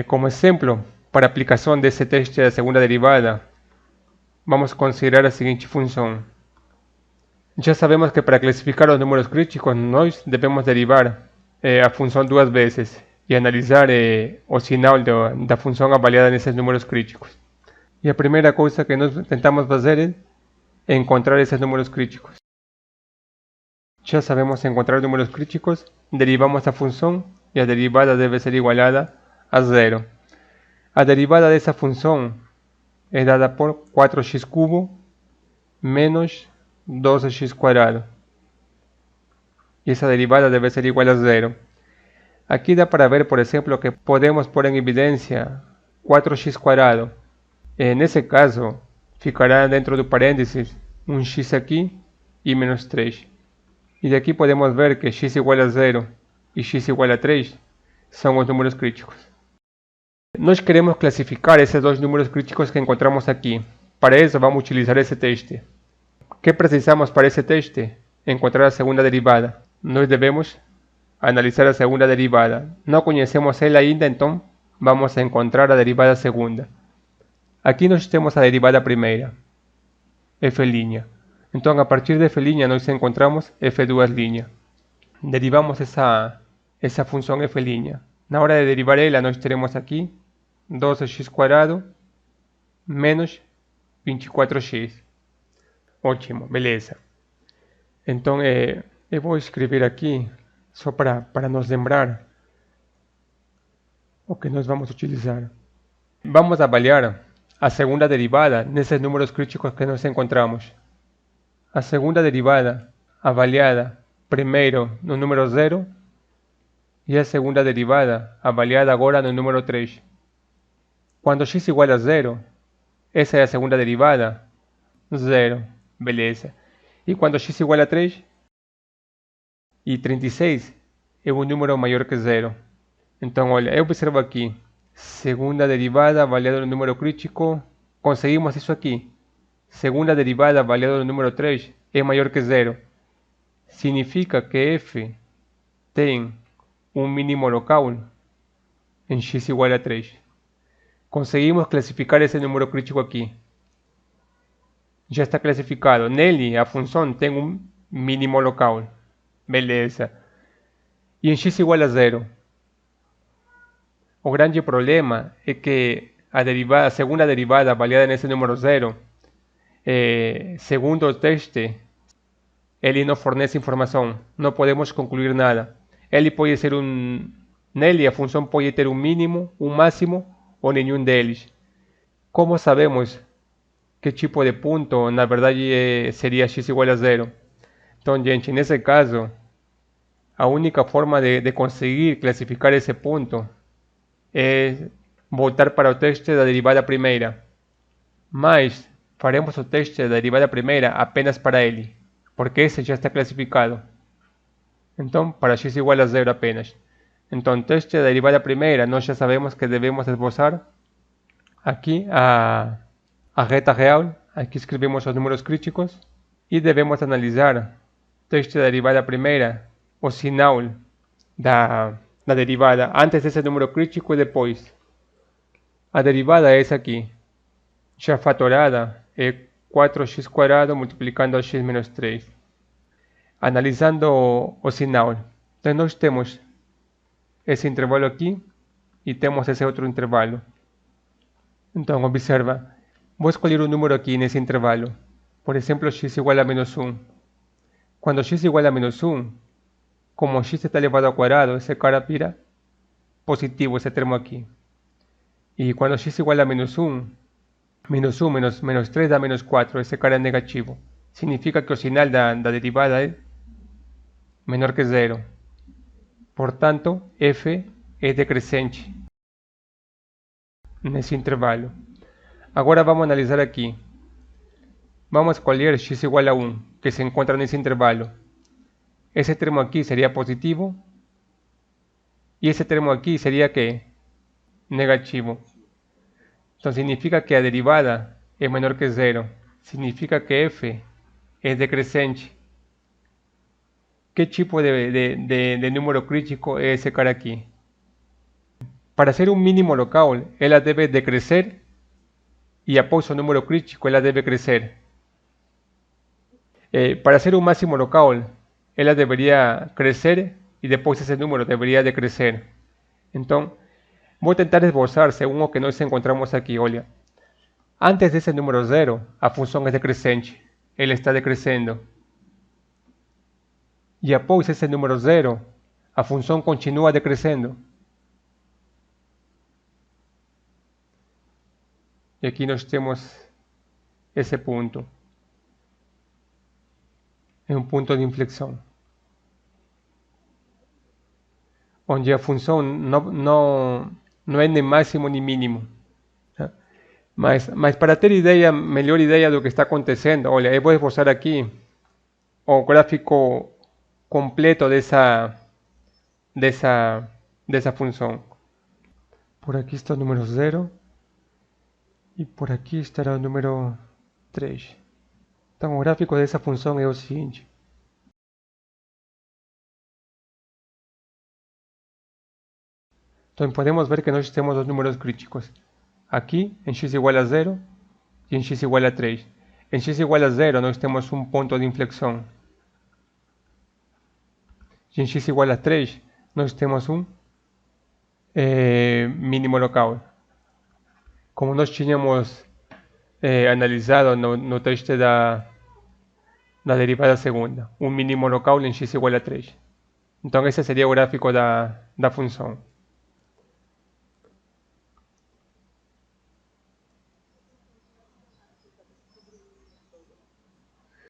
Como ejemplo, para aplicación de ese teste de segunda derivada, vamos a considerar la siguiente función. Ya sabemos que para clasificar los números críticos, nós debemos derivar a función duas vezes e analisar o sinal da função avaliada nesses números críticos. E a primeira coisa que nós tentamos fazer é encontrar esses números críticos. Já sabemos encontrar números críticos, derivamos a função e a derivada deve ser igualada a zero. A derivada dessa função é dada por 4x cubo menos 12x cuadrado. Y esa derivada debe ser igual a 0. Aquí da para ver, por ejemplo, que podemos poner en evidencia 4x cuadrado. En ese caso, ficará dentro do paréntesis un x aquí y menos 3. Y de aquí podemos ver que x igual a 0 y x igual a 3 son los números críticos. Nós queremos clasificar esses dois números críticos que encontramos aqui. Para isso, vamos utilizar esse teste. ¿Qué precisamos para ese teste? Encontrar a segunda derivada. Nós devemos analisar a segunda derivada. Não conhecemos ela ainda, então vamos a encontrar a derivada segunda. Aqui nós temos a derivada primeira, f'. Então, a partir de f', nós encontramos f''. Derivamos essa função f'. Na hora de derivar ela, nós teremos aqui 12x cuadrado menos 24x. Ótimo, beleza. Então, eu vou escrever aqui, só para nos lembrar o que nós vamos utilizar. Vamos avaliar a segunda derivada nesses números críticos que nós encontramos. A segunda derivada avaliada primeiro no número 0 e a segunda derivada avaliada agora no número 3. Quando x igual a 0, essa é a segunda derivada, 0, beleza. E quando x igual a 3 e 36 é um número maior que 0. Então, olha, eu observo aqui, segunda derivada avaliada no número crítico, conseguimos isso aqui. Segunda derivada avaliada no número 3 é maior que 0. Significa que f tem um mínimo local em x igual a 3. Conseguimos clasificar esse número crítico aqui. Já está classificado. Nele, a função tem um mínimo local. Beleza. E em x igual a 0. O grande problema é que a segunda derivada avaliada nesse número 0, segundo o teste, ele não fornece informação. Não podemos concluir nada. Ele pode ser nele, a função pode ter um mínimo, um máximo ou nenhum deles. Como sabemos que tipo de ponto, na verdade, seria x igual a 0? Então, gente, nesse caso, a única forma de conseguir classificar esse ponto é voltar para o teste da derivada primeira. Mas faremos o teste da derivada primeira apenas para ele, porque esse já está classificado. Então, para x igual a 0 apenas. Então, teste da derivada primeira, nós já sabemos que devemos esboçar aqui a reta real. Aqui escrevemos os números críticos e devemos analisar teste da derivada primeira, o sinal da derivada antes desse número crítico e depois. A derivada é essa aqui, já fatorada, é 4x cuadrado multiplicando a x menos 3. Analisando o sinal, então nós temos esse intervalo aqui e temos esse outro intervalo. Então, observa, vou escolher um número aqui nesse intervalo, por exemplo, x igual a menos 1. Quando x igual a menos 1, como x está elevado ao quadrado, esse cara vira positivo, esse termo aqui. E quando x igual a menos 1, menos 3 dá menos 4, esse cara é negativo. Significa que o sinal da derivada é menor que 0. Portanto, f é decrescente nesse intervalo. Agora vamos analisar aqui. Vamos escolher x igual a 1, que se encontra nesse intervalo. Esse termo aqui seria positivo. E esse termo aqui seria que? Negativo. Então significa que a derivada é menor que 0. Significa que f é decrescente. Que tipo de número crítico é esse cara aqui? Para ser um mínimo local, ela deve decrescer e após o número crítico, ela deve crescer. Para ser um máximo local, ela deveria crescer e depois esse número deveria decrescer. Então, vou tentar esboçar según o que nós encontramos aqui. Olha, antes desse número 0, a função é decrescente. Ele está decrescendo. E após esse número 0, a função continua decrescendo. E aqui nós temos esse ponto. É um ponto de inflexão, onde a função não é nem máximo nem mínimo. Tá? Mas para ter melhor ideia do que está acontecendo, olha, eu vou esboçar aqui o gráfico completo dessa função. Por aqui está o número 0 e por aqui estará o número 3. Então, o gráfico dessa função é o seguinte. Então, podemos ver que nós temos os números críticos. Aqui, em x igual a 0 e em x igual a 3. Em x igual a 0, nós temos um ponto de inflexão. E em x igual a 3, nós temos um mínimo local. Como nós tínhamos analisado no teste da derivada segunda, um mínimo local em x igual a 3. Então esse seria o gráfico da função.